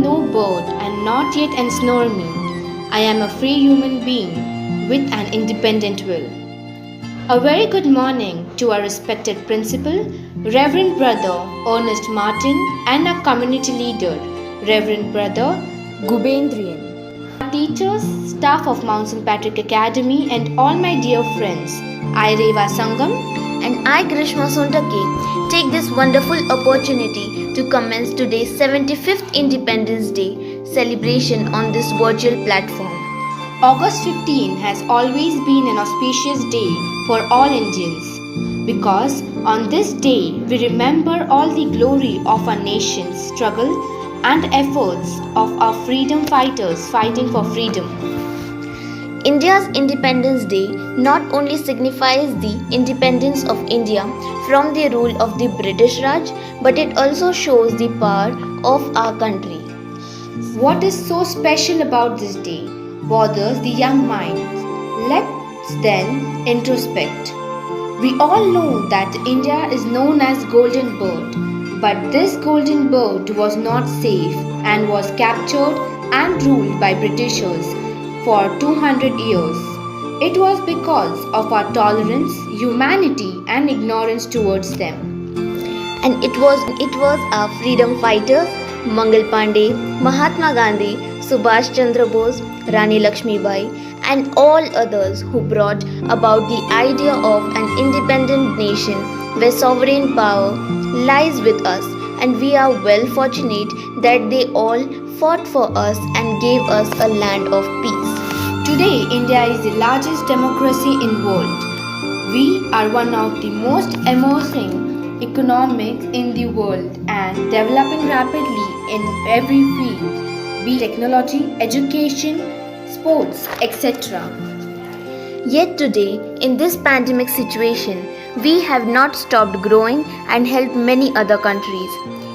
no bird and not yet ensnare me. I am a free human being with an independent will. A very good morning to our respected principal, Reverend Brother Ernest Martin, and our community leader, Reverend Brother Gubendrian. Our teachers, staff of Mount St. Patrick Academy, and all my dear friends, I Reva Sangam and I Grishma Sontake take this wonderful opportunity to commence today's 75th Independence Day celebration on this virtual platform. August 15 has always been an auspicious day for all Indians because on this day we remember all the glory of our nation's struggle and efforts of our freedom fighters fighting for freedom. India's Independence Day not only signifies the independence of India from the rule of the British Raj, but it also shows the power of our country. What is so special about this day bothers the young mind. Let's then introspect. We all know that India is known as Golden Bird, but this golden bird was not safe and was captured and ruled by Britishers for 200 years. It was because of our tolerance, humanity, and ignorance towards them. And it was our freedom fighters Mangal Pandey, Mahatma Gandhi, Subhash Chandra Bose, Rani Lakshmi Bai, and all others who brought about the idea of an independent nation where sovereign power lies with us, and we are well fortunate that they all fought for us and gave us a land of peace. Today, India is the largest democracy in the world. We are one of the most emerging economics in the world and developing rapidly in every field, be it technology, education, sports, etc. Yet today, in this pandemic situation, we have not stopped growing and helped many other countries.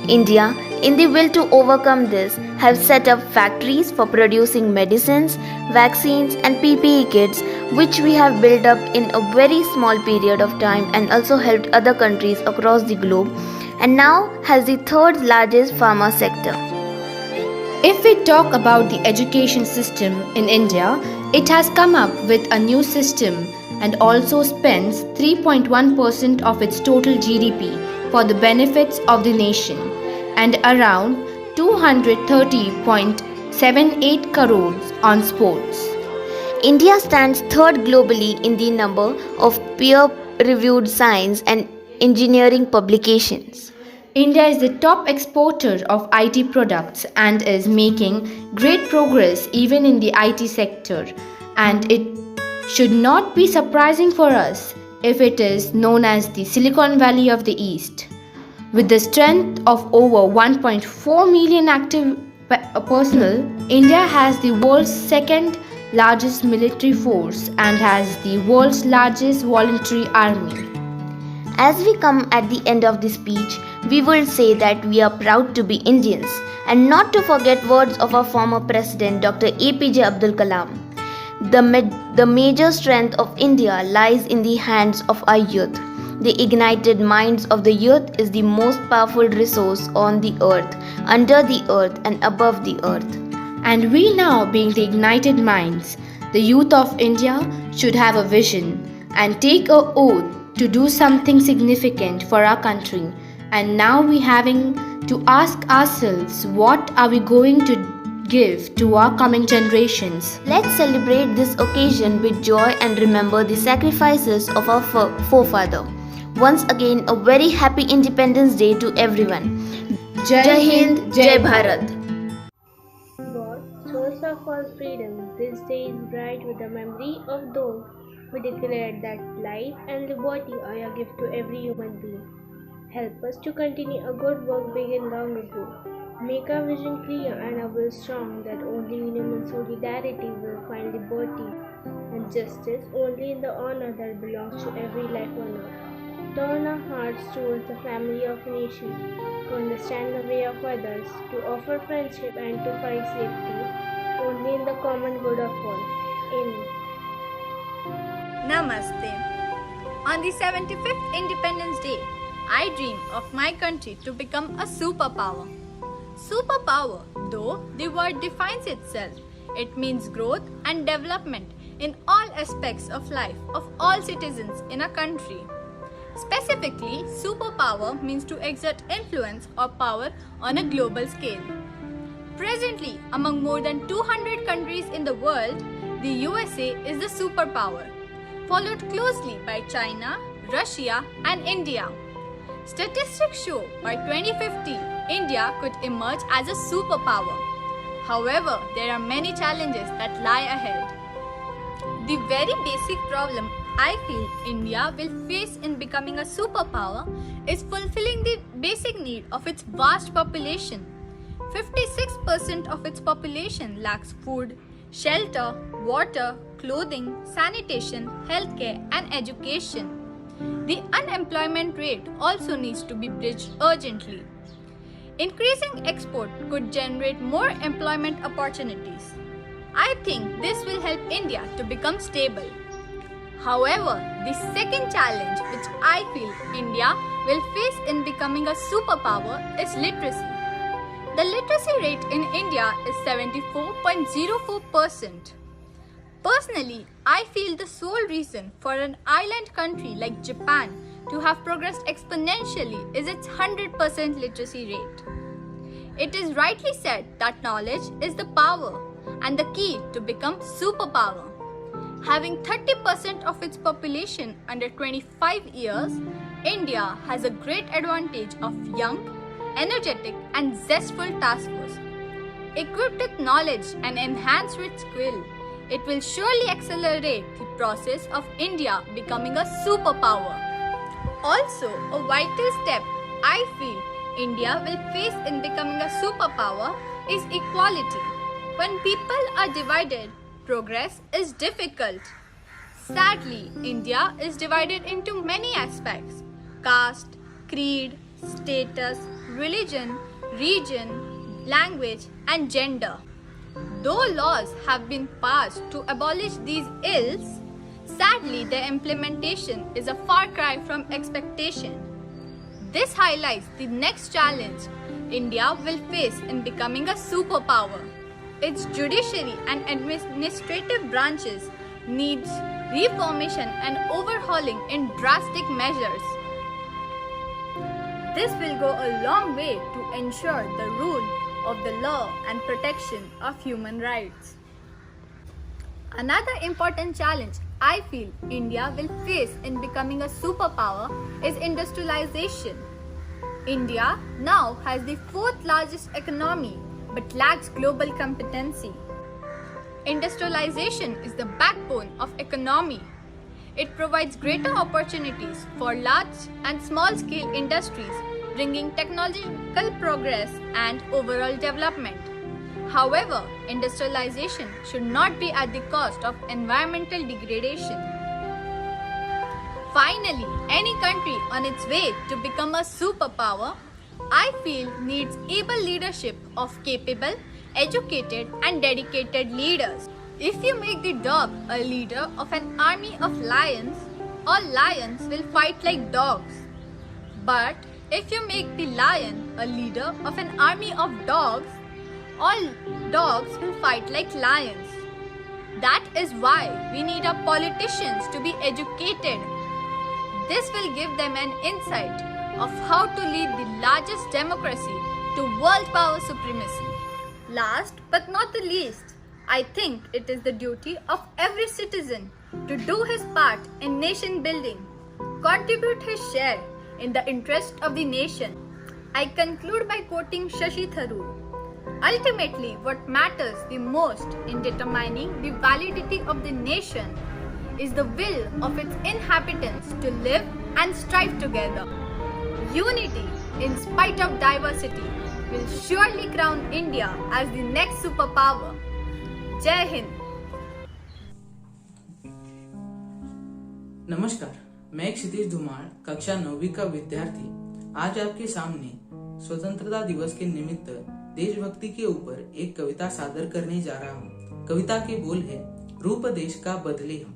India, in the will to overcome this, have set up factories for producing medicines, vaccines and PPE kits, which we have built up in a very small period of time and also helped other countries across the globe, and now has the third largest pharma sector. If we talk about the education system in India, it has come up with a new system and also spends 3.1% of its total GDP for the benefits of the nation and around 230.78 crores on sports. India stands third globally in the number of peer-reviewed science and engineering publications. India is the top exporter of IT products and is making great progress even in the IT sector, and it should not be surprising for us if it is known as the Silicon Valley of the East. With the strength of over 1.4 million active personnel, India has the world's second largest military force and has the world's largest voluntary army. As we come at the end of this speech, we will say that we are proud to be Indians and not to forget words of our former President Dr. APJ Abdul Kalam. The major strength of India lies in the hands of our youth. The ignited minds of the youth is the most powerful resource on the earth, under the earth and above the earth. And we now, being the ignited minds, the youth of India should have a vision and take an oath to do something significant for our country. And now we having to ask ourselves, what are we going to give to our coming generations? Let's celebrate this occasion with joy and remember the sacrifices of our forefather. Once again, a very happy Independence Day to everyone. Jai Hind, Jai Bharat. God, source of all freedom, this day is bright with the memory of those who declared that life and liberty are a gift to every human being. Help us to continue a good work begun long ago. Make our vision clear and our will strong, that only in human solidarity will find liberty and justice only in the honor that belongs to every life on earth. Turn our hearts towards the family of nations, to understand the way of others, to offer friendship and to find safety only in the common good of all. Amen. Namaste. On the 75th Independence Day, I dream of my country to become a superpower. Superpower, though the word defines itself, it means growth and development in all aspects of life of all citizens in a country. Specifically, superpower means to exert influence or power on a global scale. Presently, among more than 200 countries in the world, the USA is the superpower, followed closely by China, Russia, and India. Statistics show by 2050, India could emerge as a superpower. However, there are many challenges that lie ahead. The very basic problem I feel India will face in becoming a superpower is fulfilling the basic need of its vast population. 56% of its population lacks food, shelter, water, clothing, sanitation, healthcare, and education. The unemployment rate also needs to be bridged urgently. Increasing export could generate more employment opportunities. I think this will help India to become stable. However, the second challenge which I feel India will face in becoming a superpower is literacy. The literacy rate in India is 74.04%. Personally, I feel the sole reason for an island country like Japan to have progressed exponentially is its 100% literacy rate. It is rightly said that knowledge is the power and the key to become superpower. Having 30% of its population under 25 years, India has a great advantage of young, energetic and zestful task force. Equipped with knowledge and enhanced with skill, it will surely accelerate the process of India becoming a superpower. Also, a vital step I feel India will face in becoming a superpower is equality. When people are divided, progress is difficult. Sadly, India is divided into many aspects: caste, creed, status, religion, region, language, and gender. Though laws have been passed to abolish these ills, sadly their implementation is a far cry from expectation. This highlights the next challenge India will face in becoming a superpower. Its judiciary and administrative branches needs reformation and overhauling in drastic measures. This will go a long way to ensure the rule of the law and protection of human rights. Another important challenge I feel India will face in becoming a superpower is industrialization. India now has the fourth largest economy but lacks global competency. Industrialization is the backbone of economy. It provides greater opportunities for large and small-scale industries, bringing technological progress and overall development. However, industrialization should not be at the cost of environmental degradation. Finally, any country on its way to become a superpower, I feel needs able leadership of capable, educated and dedicated leaders. If you make the dog a leader of an army of lions, all lions will fight like dogs. But if you make the lion a leader of an army of dogs, all dogs will fight like lions. That is why we need our politicians to be educated. This will give them an insight of how to lead the largest democracy to world power supremacy. Last but not the least, I think it is the duty of every citizen to do his part in nation building, contribute his share in the interest of the nation. I conclude by quoting Shashi Tharoor. Ultimately, what matters the most in determining the validity of the nation is the will of its inhabitants to live and strive together. Unity, in spite of diversity, will surely crown India as the next superpower. Jai Hind! नमस्कार, मैं एक क्षितिज धुमार कक्षा 9वीं का विद्यार्थी आज आपके सामने स्वतंत्रता दिवस के निमित्त देशभक्ति के ऊपर एक कविता सादर करने जा रहा हूँ। कविता के बोल है, रूप देश का बदले हम।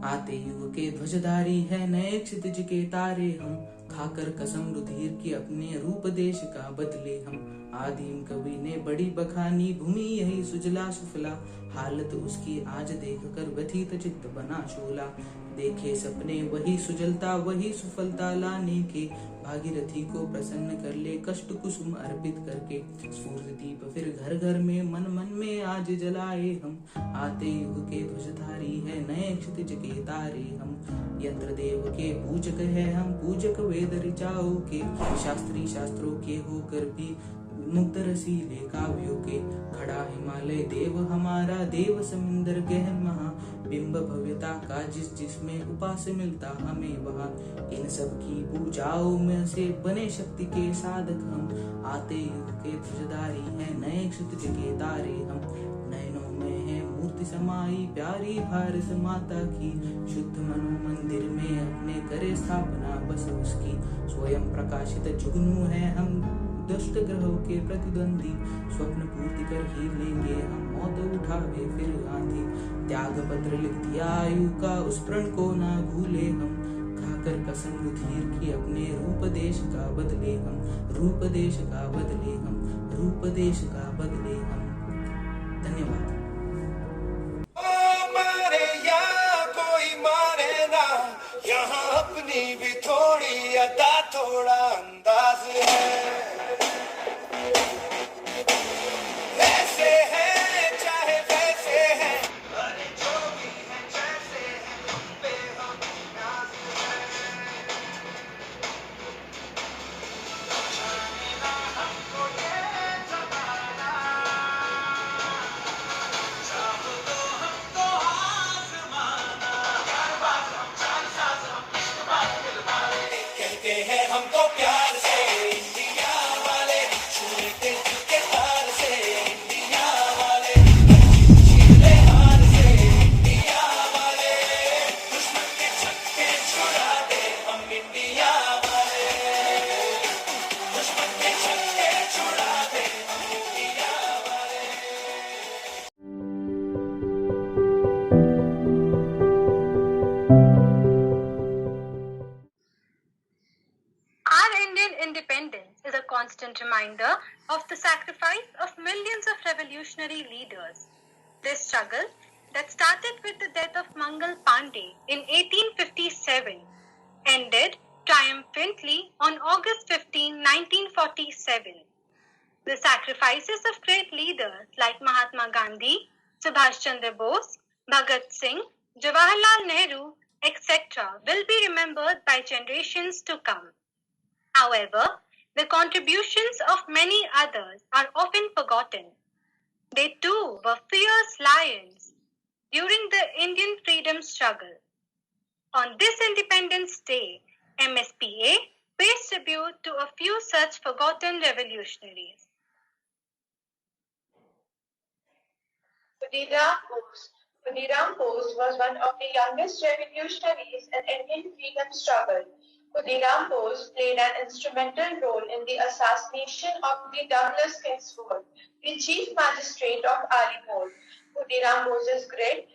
आते युग के ध्वजधारी है नए क्षितिज के तारे हम, खाकर कसम रुधिर की अपने रूप देश का बदले हम। आदिम कवि ने बड़ी बखानी भूमि यही सुजला सुफला, हालत उसकी आज देख कर व्यथित चित्त बना शोला। देखे सपने वही सुजलता वही सुफलता लाने के, भागीरथी को प्रसन्न कर ले कष्ट कुसुम अर्पित करके। सूर्य दीप फिर घर घर में मन मन में आज जलाए हम, आते युग के ध्वजधारी है नए क्षितिज के तारे हम। यंत्र देव के पूजक है हम पूजक वेद ऋचाओं के, शास्त्री शास्त्रों के होकर भी मुग्ध रसीले काव्यों के। खड़ा हिमालय देव हमारा देव समुंदर गहन महा, बिंब भव्यता का जिसमें उपास मिलता हमें वहाँ। इन सब की पूजाओं में से बने शक्ति के साधक हम, आते युग के ध्वजधारी हैं नए क्षितिज के तारे हम। नयनों में है मूर्ति समाई प्यारी भारत माता की, शुद्ध मनो मंदिर में अपने करे स्थापना बस उसकी। स्वयं प्रकाशित जुगनू है हम दुष्ट ग्रहों के प्रतिद्वंदी, स्वप्न पूर्ति कर ही लेंगे हम मौत उठावे फिर आंधी। त्याग पत्र लिख दिया आयु का उस प्रण को ना भूले हम, खाकर कसम रुधिर की अपने रूप देश का बदले हम, रूप देश का बदले हम, रूप देश का बदले हम। धन्यवाद। मारे या कोई मारे ना, यहाँ अपनी भी थोड़ी अदा थोड़ा अंदाज है। वैसे है चाहे वैसे है, अरे जो भी है जैसे है हम पे हम नाज है। जाने ना हमको ये जमाना, चाहो तो हमको आजमाना। यार बात हम चार साज हम इश्क बात दिल वाले, कहते हैं हमको प्यार से इंडिया वाले, छूते दिल के तार से इंडिया वाले, छीले हार से इंडिया वाले, दुश्मन के छक्के छुड़ा दे हम इंडिया वाले, दुश्मन के छक्के छुड़ा दे हम इंडिया वाले। Our Indian independence is a constant reminder of the sacrifice of millions of revolutionary leaders. This struggle that started with the death of Mangal Pandey in 1857 ended triumphantly on August 15, 1947. The sacrifices of great leaders like Mahatma Gandhi, Subhash Chandra Bose, Bhagat Singh, Jawaharlal Nehru, etc. will be remembered by generations to come. However, the contributions of many others are often forgotten. They too were fierce lions during the Indian freedom struggle. On this Independence Day, MSPA pays tribute to a few such forgotten revolutionaries. Khudiram Bose was one of the youngest revolutionaries in Indian freedom struggle. Khudiram Bose played an instrumental role in the assassination of the Douglas Kingsford, the chief magistrate of Alipore. Khudiram Bose's grit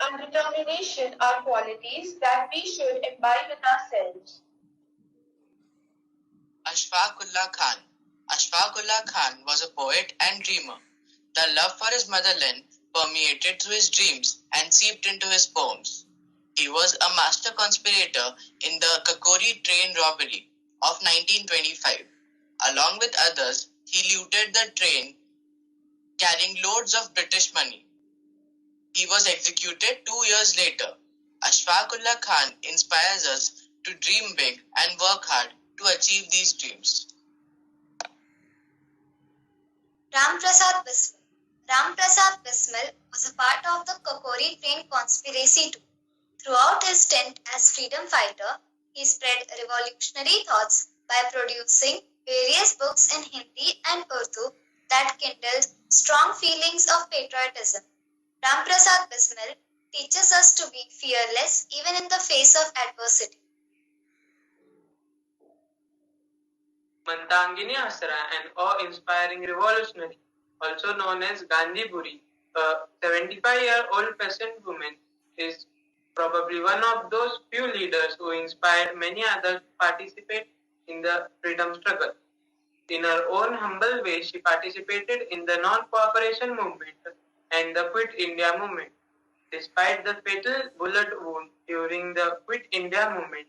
and determination are qualities that we should imbibe in ourselves. Ashfaqullah Khan. Ashfaqullah Khan was a poet and dreamer. The love for his motherland permeated through his dreams and seeped into his poems. He was a master conspirator in the Kakori train robbery of 1925. Along with others, he looted the train carrying loads of British money. He was executed 2 years later. Ashfaqullah Khan inspires us to dream big and work hard to achieve these dreams. Ram Prasad Bismil. Ram Prasad Bismil was a part of the Kakori train conspiracy too. Throughout his stint as freedom fighter, he spread revolutionary thoughts by producing various books in Hindi and Urdu that kindled strong feelings of patriotism. Ram Prasad Bismil teaches us to be fearless even in the face of adversity. Mantangini Asra, an awe-inspiring revolutionary, also known as Gandhi Buri, a 75-year-old peasant woman, is Probably one of those few leaders who inspired many others to participate in the freedom struggle. In her own humble way, she participated in the non-cooperation movement and the Quit India movement. Despite the fatal bullet wound during the Quit India movement,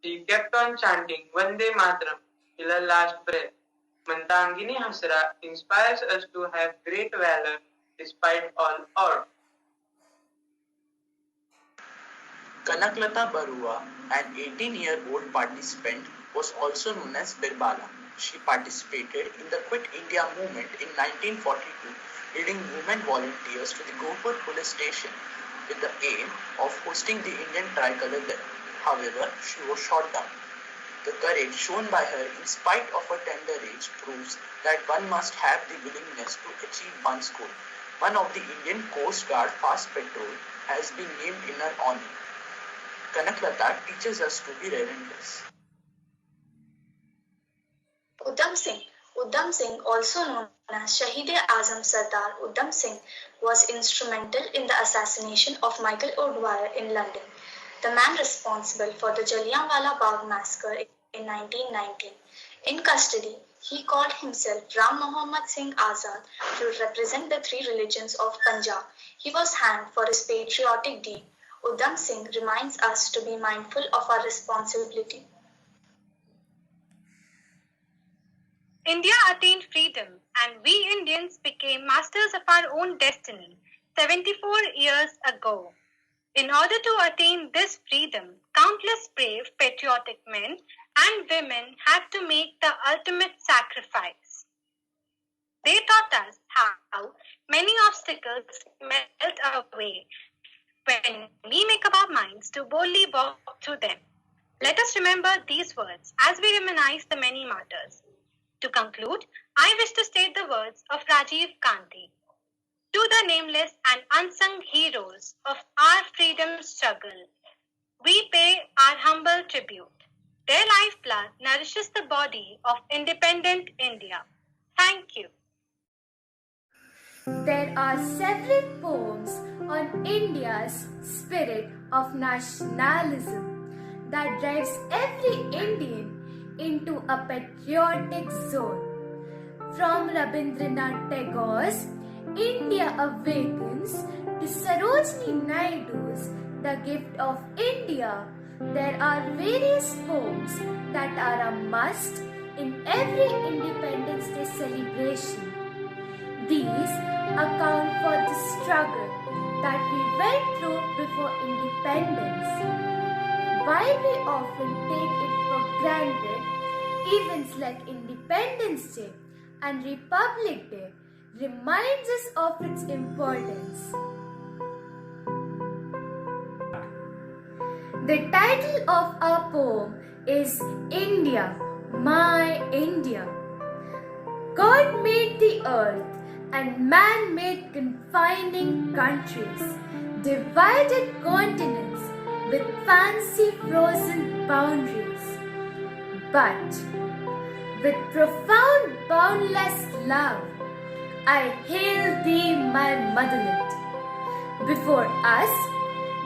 she kept on chanting Vande Mataram till her last breath. Mantangini Hasra inspires us to have great valor despite all odds. Kanaklata Barua, an 18-year-old participant, was also known as Birbala. She participated in the Quit India movement in 1942, leading women volunteers to the Gopur police station with the aim of hosting the Indian tricolour there. However, she was shot down. The courage shown by her in spite of her tender age proves that one must have the willingness to achieve one's goal. One of the Indian Coast Guard fast patrol has been named in her honor. Kanaklata teaches us to be relentless. Udham Singh, also known as Shahid-e-Azam Sardar Udham Singh, was instrumental in the assassination of Michael O'Dwyer in London, the man responsible for the Jallianwala Bagh massacre in 1919. In custody, he called himself Ram Mohammad Singh Azad to represent the three religions of Punjab. He was hanged for his patriotic deed. Udham Singh reminds us to be mindful of our responsibility. India attained freedom and we Indians became masters of our own destiny 74 years ago. In order to attain this freedom, countless brave patriotic men and women had to make the ultimate sacrifice. They taught us how many obstacles melt away when we make up our minds to boldly walk through them. Let us remember these words as we reminisce the many martyrs. To conclude, I wish to state the words of Rajiv Gandhi. To the nameless and unsung heroes of our freedom struggle, we pay our humble tribute. Their lifeblood nourishes the body of independent India. Thank you. There are several poems on India's spirit of nationalism that drives every Indian into a patriotic zone. From Rabindranath Tagore's India Awakens to Sarojini Naidu's The Gift of India, there are various poems that are a must in every Independence Day celebration. These account for the struggle that we went through before independence. While we often take it for granted, events like Independence Day and Republic Day reminds us of its importance. The title of our poem is India, My India. God made the earth and man made confining countries, divided continents with fancy frozen boundaries. But with profound boundless love, I hail thee, my motherland. Before us,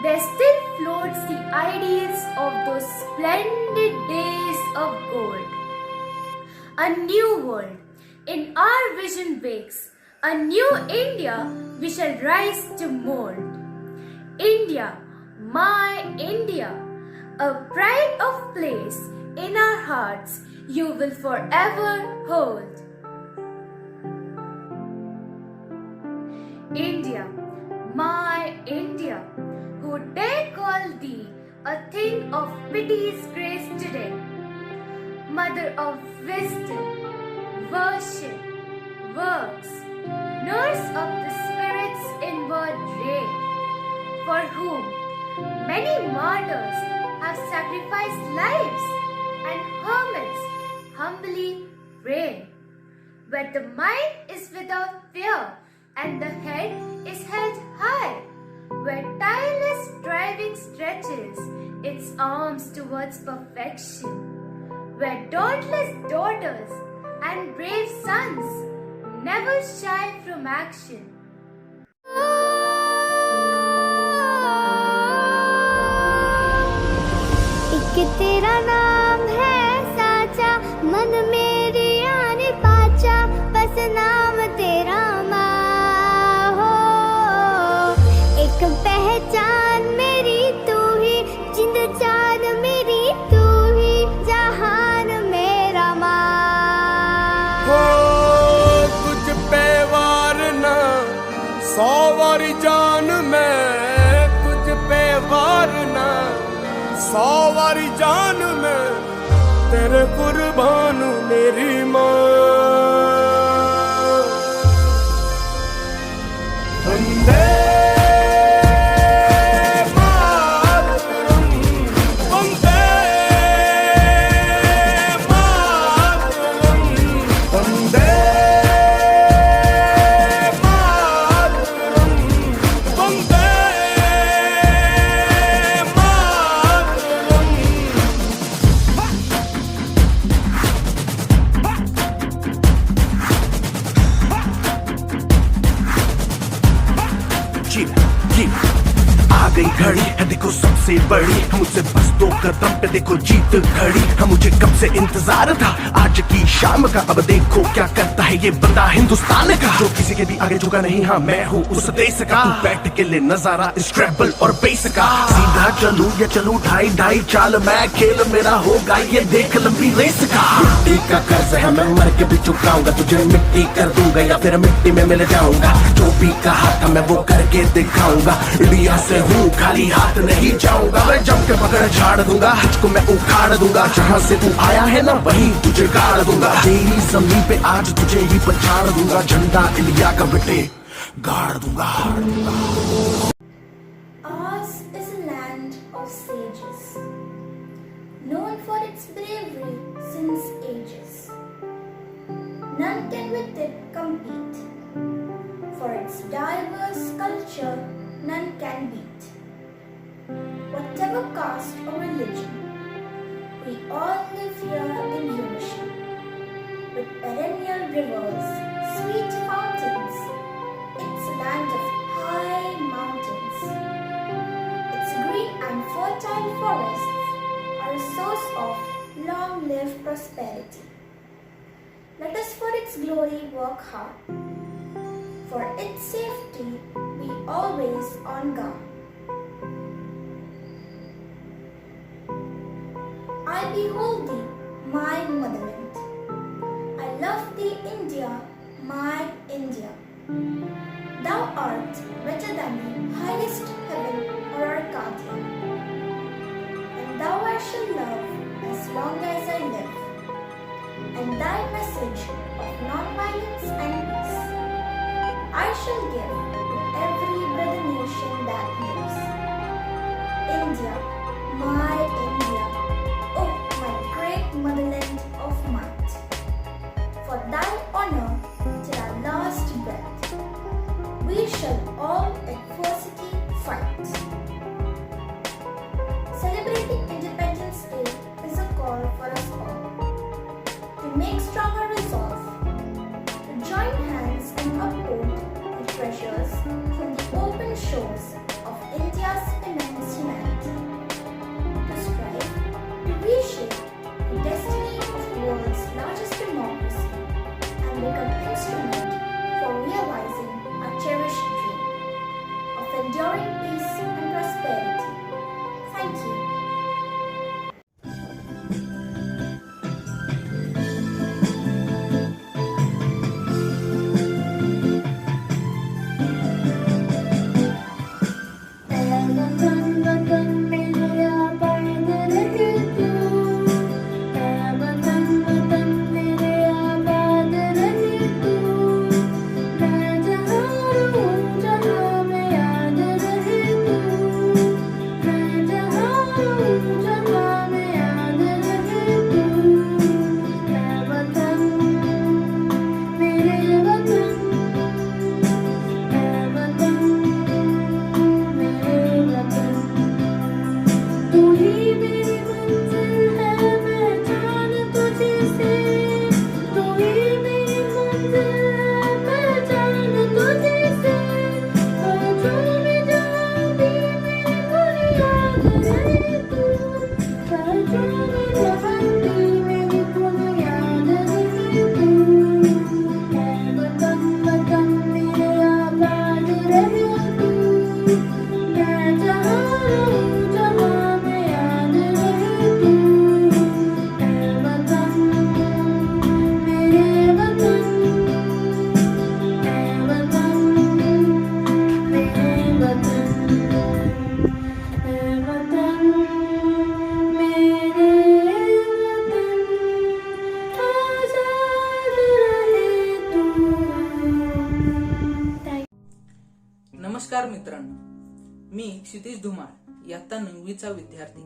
there still floats the ideals of those splendid days of gold. A new world in our vision wakes, a new India we shall rise to mold. India, my India, a pride of place in our hearts you will forever hold. India, my India, who dare call thee a thing of pity's grace today, mother of wisdom, worship, works, nurse of the spirit's inward ray, for whom many martyrs have sacrificed lives and hermits humbly pray. Where the mind is without fear and the head is held high, where tireless striving stretches its arms towards perfection, where dauntless daughters and brave sons never shy from action. 100 वारी जान में तेरे कुर्बान मेरी माँ। वंदे मातरम, वंदे मातरम, वंदे मातरम, वंदे आ गई घड़ी है देखो सबसे बड़ी, मुझसे बस 2 कदम पे देखो जीत खड़ी। हम मुझे कब से इंतजार था आज की शाम का, अब देखो क्या करता है ये बंदा हिंदुस्तान का, जो किसी के भी आगे झुका नहीं। हाँ मैं हूँ उस देश का, बैठ के ले नजारा इस ट्रेबल और बेस का। सीधा चलूं या चलूं ढाई ढाई चाल, मैं खेल मेरा होगा ये देख लंबी रेस का। मिट्टी का कर्ज है मैं मर के भी चुकाऊंगा, तुझे मिट्टी कर दूंगा या फिर मिट्टी में मिल जाऊंगा। जो भी कहा था मैं वो करके दिखाऊंगा, इंडिया से हूँ खाली हाथ नहीं जाऊंगा। मैं जम के पकड़ झाड़ दूंगा, तुझको मैं उखाड़ दूंगा। जहाँ से तू आया है ना वहीं तुझे गाड़ दूंगा। तेरी जमीन पे आज तुझे ही पछाड़ दूंगा, झंडा इंडिया का बेटे गाड़ दूंगा। Ours is a land of sages, known for its bravery since ages. None can with it compete, for its diverse culture none can beat. Whatever caste or religion, we all live here in unison, with perennial rivers, sweet fountains, its land of high mountains. Its green and fertile forests are a source of long-lived prosperity. Let us for its glory work hard. For its safety, be always on guard. I behold thee, my motherland. I love thee, India, my India. Thou art better than the highest heaven or Arcadia. And thou I shall love as long as I live. And thy message of non-violence and peace I shall give to every brother nation that lives. India, my India, oh my great motherland of might. For thy honor till our last breath, we shall all adversity fight. Celebrating Independence Day is a call for us all to make stronger resolve, to join hands and uphold the treasures from the open shores of India's immense humanity, to मी क्षितिज धुमाळ इयत्ता 9वीचा विद्यार्थी.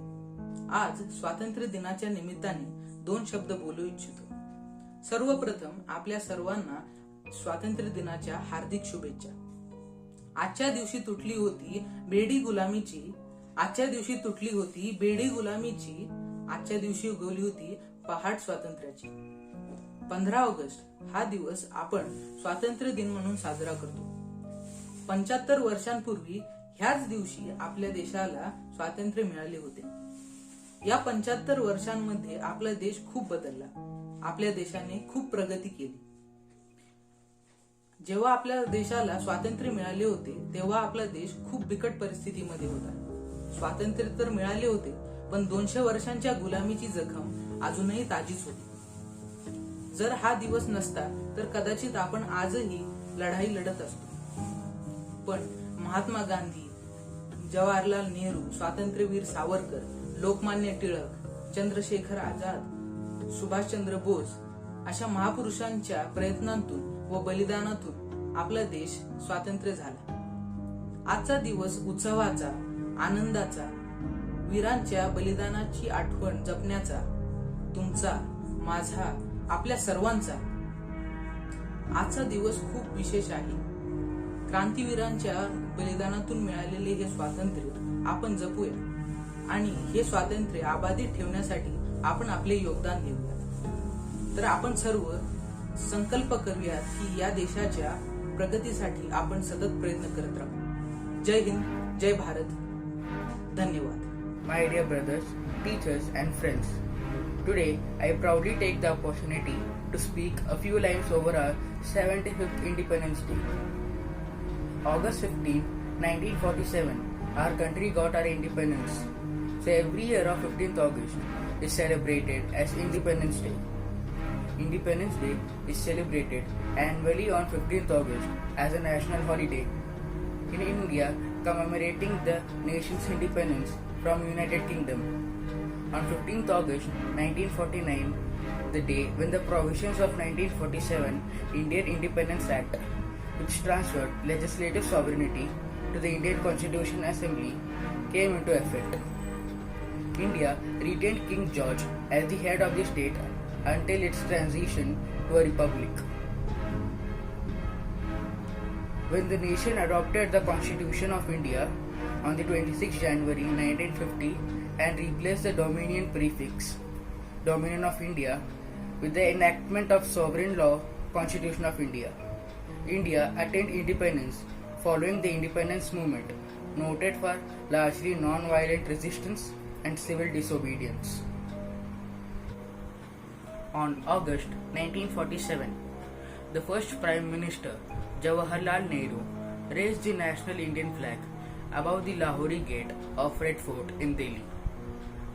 आज स्वातंत्र्य दिनाच्या निमित्ताने 2 शब्द बोलू इच्छितो. सर्वप्रथम आपल्या सर्वांना स्वातंत्र्य दिनाच्या हार्दिक शुभेच्छा. आजच्या दिवशी तुटली होती बेडी गुलामीची, आजच्या दिवशी तुटली होती बेडी गुलामीची, आजच्या दिवशी उगवली होती पहाट स्वातंत्र्याची. 15 ऑगस्ट हा दिवस आपण स्वातंत्र्य दिन म्हणून साजरा करतो. 75 वर्षांपूर्वी ह्याच दिवशी आपल्या देशाला स्वातंत्र्य मिळाले होते. या 75 वर्षांमध्ये आपला देश खूप बदलला. आपल्या देशाने खूप प्रगती केली. जेव्हा आपल्या देशाला स्वातंत्र्य मिळाले होते तेव्हा आपला देश खूप बिकट परिस्थितीमध्ये होता. स्वातंत्र्य तर मिळाले होते पण 200 वर्षांच्या गुलामीची जखम अजूनही ताजीच होती. जर हा दिवस नसता तर कदाचित आपण आजही लढाई लढत असतो. पण महात्मा गांधी, जवाहरलाल नेहरू, स्वातंत्र्यवीर सावरकर, लोकमान्य टिळक, चंद्रशेखर आझाद, सुभाषचंद्र बोस अशा महापुरुषांच्या प्रयत्नांतून व बलिदानातून आपला देश स्वातंत्र्य झाला. आजचा दिवस उत्सवाचा, आनंदाचा, वीरांच्या बलिदानाची आठवण जपण्याचा, तुमचा, माझा, आपल्या सर्वांचा आजचा दिवस खूप विशेष आहे. क्रांतीवीरांच्या बलिदानातून मिळालेले हे स्वातंत्र्य आपण जपूया आणि हे स्वातंत्र्य अबाधित ठेवण्यासाठी आपण आपले योगदान देऊया. तर आपण सर्व संकल्प करूयात की या देशाच्या प्रगतीसाठी आपण सतत प्रयत्न करत राहू. जय हिंद, जय भारत. धन्यवाद. My dear brothers, teachers and friends, today I proudly take the opportunity to speak a few lines over our 75th Independence Day. August 15, 1947, our country got our independence. So every year of 15th August is celebrated as Independence Day. Independence Day is celebrated annually on 15th August as a national holiday. In India, commemorating the nation's independence from United Kingdom. On 15th August 1949, the day when the provisions of 1947 Indian Independence Act, which transferred legislative sovereignty to the Indian Constitution Assembly, came into effect. India retained King George as the head of the state until its transition to a republic. When the nation adopted the Constitution of India on the 26th January 1950 and replaced the Dominion prefix, Dominion of India, with the enactment of Sovereign Law Constitution of India, India attained independence following the independence movement, noted for largely non-violent resistance and civil disobedience. On August 1947, the first Prime Minister, Jawaharlal Nehru, raised the national Indian flag above the Lahori Gate of Red Fort in Delhi.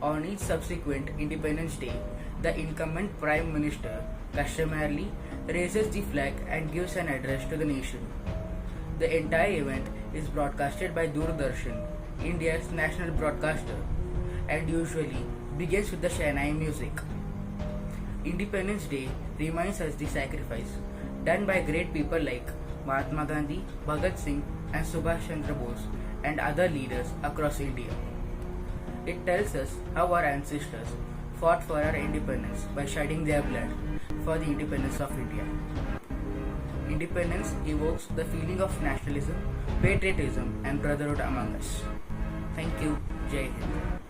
On each subsequent Independence Day, the incumbent Prime Minister customarily raises the flag and gives an address to the nation. The entire event is broadcasted by Doordarshan, India's national broadcaster, and usually begins with the Shehnai music. Independence Day reminds us the sacrifice done by great people like Mahatma Gandhi, Bhagat Singh, and Subhash Chandra Bose, and other leaders across India. It tells us how our ancestors fought for our independence by shedding their blood for the independence of India. Independence evokes the feeling of nationalism, patriotism, and brotherhood among us. Thank you. Jai Hind.